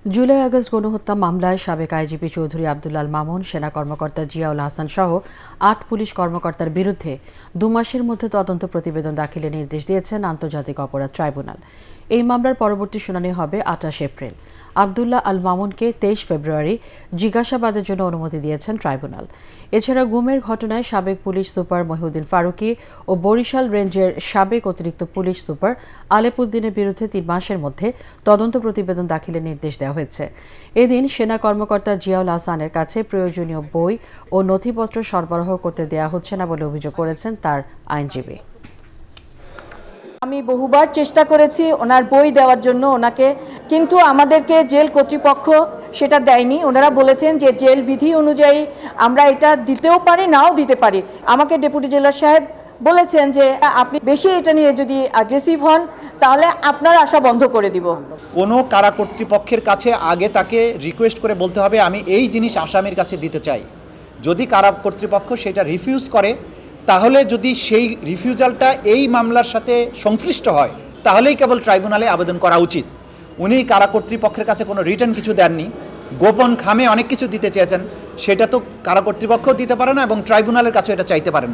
July August গণহত্যা মামলায় সাবেক আইজিপি চৌধুরী আব্দুল আল মামুন, সেনা কর্মকর্তা জিয়াউল হাসান সহ ৮ পুলিশ কর্মকর্তার বিরুদ্ধে ২ মাসের মধ্যে তদন্ত প্রতিবেদন দাখিলের নির্দেশ দিয়েছেন আন্তর্জাতিক অপরাধ ট্রাইব্যুনাল। এই মামলার পরবর্তী শুনানি হবে ২৮ এপ্রিল। আব্দুল্লাহ আল মামুনকে ২৩ ফেব্রুয়ারি জিজ্ঞাসাবাদের জন্য অনুমতি দিয়েছেন ট্রাইব্যুনাল। এছাড়া গুমের ঘটনায় সাবেক পুলিশ সুপার মহিউদ্দিন ফারুকী ও বরিশাল রেঞ্জের সাবেক অতিরিক্ত পুলিশ সুপার আলেপ উদ্দিনের বিরুদ্ধে ৩ মাসের মধ্যে তদন্ত প্রতিবেদন দাখিলের নির্দেশ দেওয়া হয়েছে। এদিন সেনা কর্মকর্তা জিয়াউল হাসানের কাছে প্রয়োজনীয় বই ও নথিপত্র সরবরাহ করতে দেওয়া হচ্ছে না বলে অভিযোগ করেছেন তার আইনজীবী। আমি বহুবার চেষ্টা করেছি ওনার বই দেওয়ার জন্য ওনাকে, কিন্তু আমাদেরকে জেল কর্তৃপক্ষ সেটা দেয়নি। ওনারা বলেছেন যে জেল বিধি অনুযায়ী আমরা এটা দিতেও পারি, নাও দিতে পারি। আমাকে ডেপুটি জেলার সাহেব বলেছেন যে আপনি বেশি এটা নিয়ে যদি অ্যাগ্রেসিভ হন তাহলে আপনার আশা বন্ধ করে দিব। কোনো কারা কর্তৃপক্ষের কাছে আগে তাকে রিকোয়েস্ট করে বলতে হবে আমি এই জিনিস আসামির কাছে দিতে চাই। যদি কারা কর্তৃপক্ষ সেটা রিফিউজ করে, তাহলে যদি সেই রিফিউজালটা এই মামলার সাথে সংশ্লিষ্ট হয় তাহলেই কেবল ট্রাইব্যুনালে আবেদন করা উচিত। উনি কারা কর্তৃপক্ষের কাছে কোনো রিটার্ন কিছু দেননি, গোপন খামে অনেক কিছু দিতে চেয়েছেন, সেটা তো কারা কর্তৃপক্ষও দিতে পারে না এবং ট্রাইব্যুনালের কাছে এটা চাইতে পারেন।